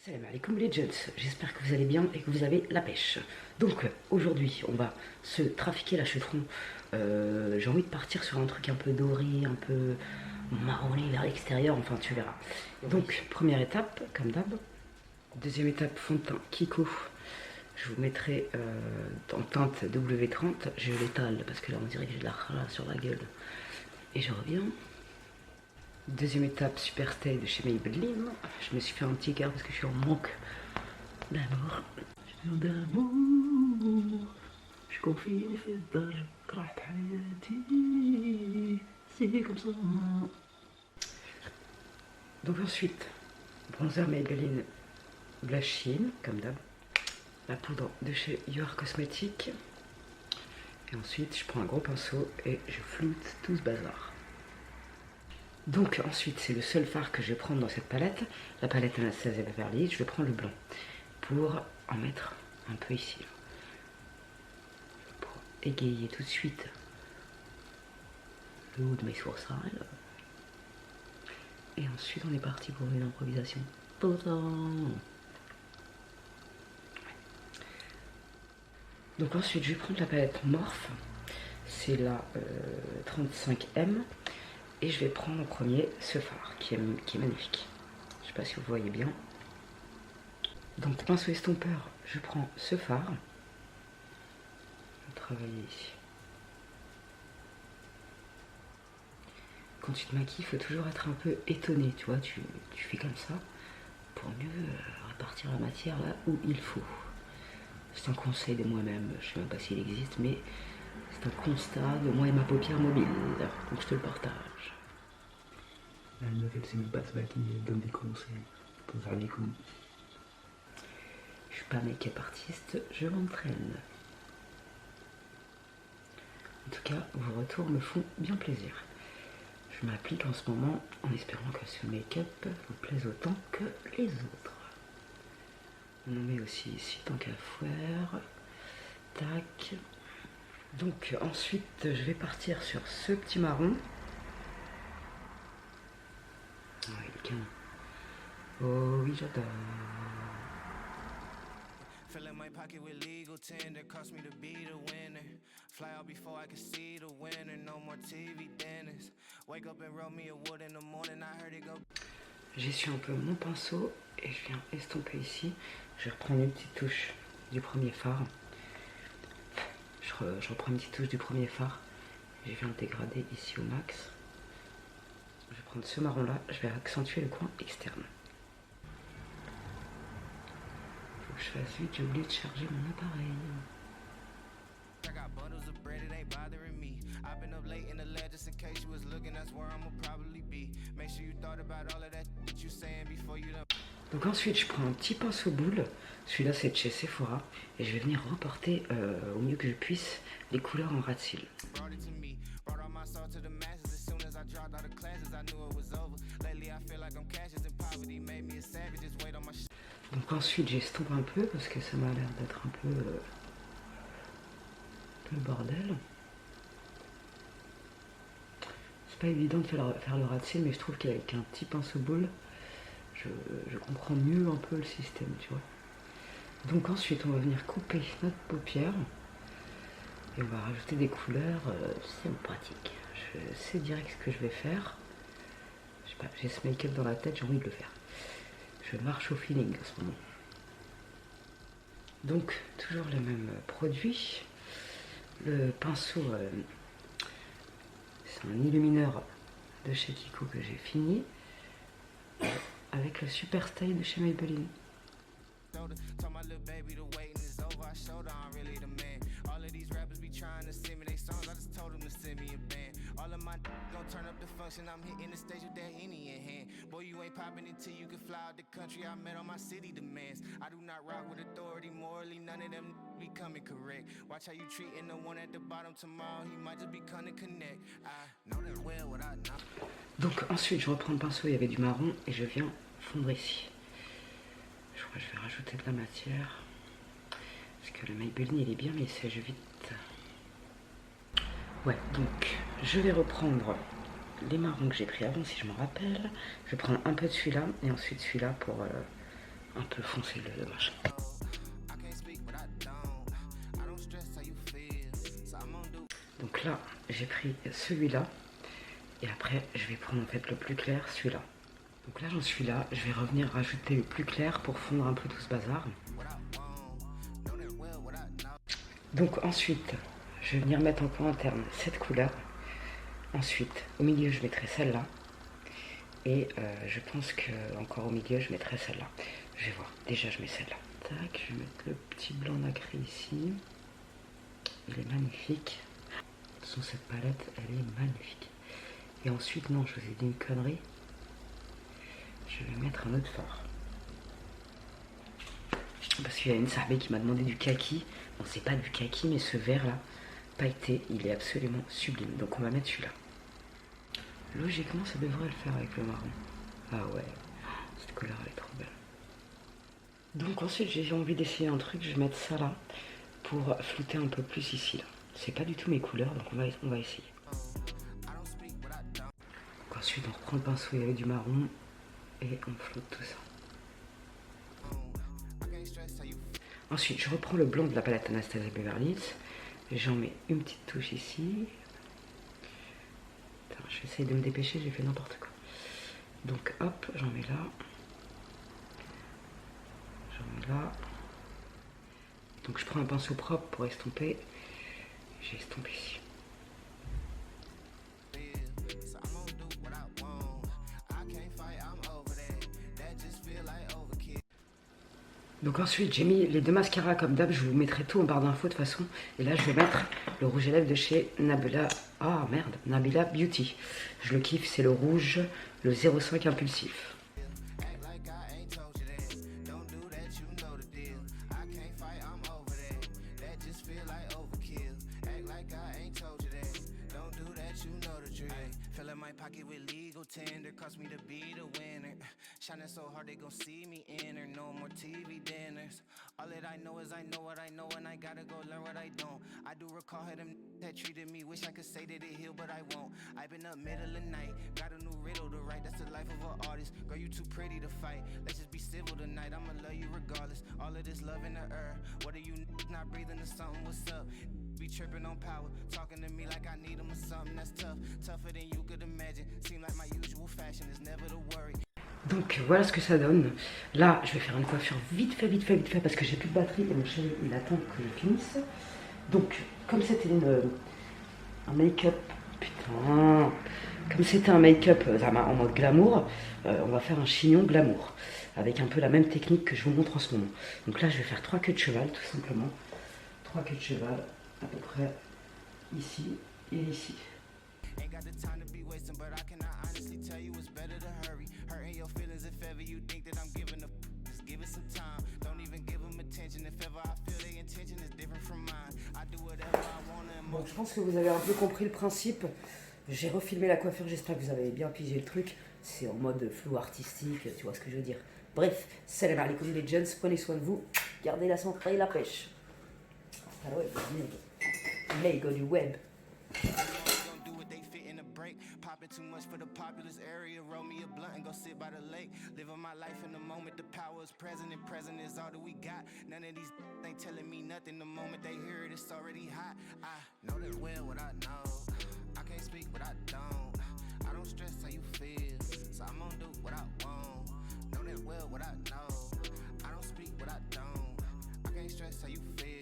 Salam alaikum les jeunes, j'espère que vous allez bien et que vous avez la pêche. Donc aujourd'hui on va se trafiquer la chevron. J'ai envie de partir sur un truc un peu doré, un peu marronné vers l'extérieur, enfin tu verras. Donc première étape, comme d'hab. Deuxième étape, fond de teint Kiko. Je vous mettrai en teinte W30. Je l'étale parce que là on dirait que j'ai de la rala sur la gueule. Et je reviens. Deuxième étape, Super Stay de chez Maybelline. Je me suis fait un petit écart parce que je suis en manque d'amour. Je confie les fêtes, c'est comme ça. Donc ensuite, bronzer Maybelline Blush Sheen, comme d'hab. La poudre de chez Your Cosmetics. Et ensuite, je prends un gros pinceau et je floute tout ce bazar. Donc ensuite, c'est le seul fard que je vais prendre dans cette palette. La palette Anastasia Beverly Hills, je vais prendre le blanc pour en mettre un peu ici. Pour égayer tout de suite le haut de mes sourcils. Et ensuite, on est parti pour une improvisation totale. Donc ensuite, je vais prendre la palette Morphe. C'est la 35M. Et je vais prendre en premier ce fard qui est magnifique. Je ne sais pas si vous voyez bien. Donc pinceau estompeur, je prends ce fard. Je vais travailler ici. Quand tu te maquilles, il faut toujours être un peu étonné, tu vois. Tu fais comme ça pour mieux répartir la matière là où il faut. C'est un conseil de moi-même, je ne sais même pas s'il existe, mais c'est un constat de moi et ma paupière mobile, donc je te le partage. La meuf, elle sait même pas se maquiller, elle donne des conseils pour faire les coups. Je suis pas make-up artiste, je m'entraîne. En tout cas, vos retours me font bien plaisir. Je m'applique en ce moment en espérant que ce make-up vous plaise autant que les autres. On en met aussi ici tant qu'à faire. Tac. Donc ensuite, je vais partir sur ce petit marron. Ah, il est canon. Oh oui, j'adore. Filling my pocket with legal tender, cost me to be the winner. Fly out before I can see the winner, no more TV dinners. Wake up and roll me a wood in the morning, I heard it go. J'essuie un peu mon pinceau et je viens estomper ici. Je vais reprendre une petite touche du premier fard. Je reprends une petite touche du premier fard. Je viens le dégrader ici au max. Je vais prendre ce marron là, je vais accentuer le coin externe. Faut que je fasse vite, j'ai oublié de charger mon appareil. I got bundles of bread, it ain't bothering me. I've been up late in the lab just in case you was looking, that's where I'ma probably be. Make sure you thought about all of that you saying before you done. Donc ensuite je prends un petit pinceau boule, celui-là c'est de chez Sephora, et je vais venir reporter au mieux que je puisse les couleurs en ras de cils. Donc ensuite j'estompe un peu parce que ça m'a l'air d'être un peu le bordel. C'est pas évident de faire le ras de cils, mais je trouve qu'avec un petit pinceau boule, je comprends mieux un peu le système, tu vois. Donc ensuite on va venir couper notre paupière et on va rajouter des couleurs sympathiques. Je sais direct ce que je vais faire. Je sais pas, j'ai ce make-up dans la tête, j'ai envie de le faire. Je marche au feeling en ce moment. Donc toujours le même produit. Le pinceau, c'est un illumineur de chez Kiko que j'ai fini. Avec le Super Stay de chez Maybelline. Donc ensuite je reprends le pinceau, il y avait du marron et je viens fondre ici. Je crois que je vais rajouter de la matière parce que le Maybelline il est bien mais il sèche vite. Ouais, donc je vais reprendre les marrons que j'ai pris avant si je me rappelle. Je vais prendre un peu de celui-là et ensuite celui-là pour un peu foncé le machin. Donc là, j'ai pris celui-là. Et après, je vais prendre en fait le plus clair, celui-là. Donc là, j'en suis là. Je vais revenir rajouter le plus clair pour fondre un peu tout ce bazar. Donc ensuite, je vais venir mettre en point interne cette couleur. Ensuite, au milieu, je mettrai celle-là. Et je pense que encore au milieu, je mettrai celle-là. Je vais voir. Déjà, je mets celle-là. Tac, je vais mettre le petit blanc nacré ici. Il est magnifique. De toute façon, cette palette, elle est magnifique. Et ensuite, non, je vous ai dit une connerie. Je vais mettre un autre fard. Parce qu'il y a une sarbée qui m'a demandé du kaki. Bon, c'est pas du kaki, mais ce vert-là, pailleté, il est absolument sublime. Donc on va mettre celui-là. Logiquement, ça devrait le faire avec le marron. Ah ouais, cette couleur, elle est trop belle. Donc ensuite, j'ai envie d'essayer un truc. Je vais mettre ça là, pour flouter un peu plus ici, là. C'est pas du tout mes couleurs, donc on va essayer. Donc ensuite, on reprend le pinceau avec du marron et on floute tout ça. Ensuite, je reprends le blanc de la palette Anastasia Beverly Hills. J'en mets une petite touche ici. Attends, je vais essayer de me dépêcher, j'ai fait n'importe quoi. Donc hop, j'en mets là. J'en mets là. Donc je prends un pinceau propre pour estomper. J'ai estompé ici. Donc ensuite j'ai mis les deux mascaras comme d'hab, je vous mettrai tout en barre d'infos de toute façon. Et là je vais mettre le rouge à lèvres de chez Nabila. Ah merde, Nabila Beauty. Je le kiffe, c'est le rouge, le 05 impulsif. Tender cost me to be the winner. Shining so hard they gon' see me enter. No more TV dinners. All that I know is I know what I know, and I gotta go learn what I don't. I do recall how them that treated me. Wish I could say that it healed, but I won't. I've been up middle of the night, got a new riddle to write. That's the life of an artist. Girl, you too pretty to fight. Let's just be civil tonight. I'ma love you regardless. All of this love in the air. What are you not breathing or something? What's up? Be tripping on power, talking to me like I need them or something. That's tough, tougher than you could imagine. Seem like my usual fashion is never to worry. Donc voilà ce que ça donne. Là, je vais faire une coiffure vite fait parce que j'ai plus de batterie et mon chéri il attend que je finisse. Donc, comme c'était un make-up, putain, comme c'était un make-up en mode glamour, on va faire un chignon glamour avec un peu la même technique que je vous montre en ce moment. Donc là, je vais faire 3 queues de cheval tout simplement, 3 queues de cheval à peu près ici et ici. Ain't got the time to be wasting, but I cannot honestly tell you it's better to hurry. Hurting your feelings if ever you think that I'm giving a just give it some time. Don't even give them attention if ever I feel their intention is different from mine. I do whatever I wanna. Bon, je pense que vous avez un peu compris le principe. J'ai refilmé la coiffure, j'espère que vous avez bien pigé le truc. C'est en mode flou artistique, tu vois ce que je veux dire. Bref, salam alaikum les gens, prenez soin de vous, gardez la santé et la pêche. Hasta luego, amigo du web. Popping too much for the populous area. Roll me a blunt and go sit by the lake. Living my life in the moment. The power is present, and present is all that we got. None of these ain't telling me nothing. The moment they hear it, it's already hot. I know that well what I know. I can't speak what I don't. I don't stress how you feel, so I'm gonna do what I want. Know that well what I know. I don't speak what I don't. I can't stress how you feel.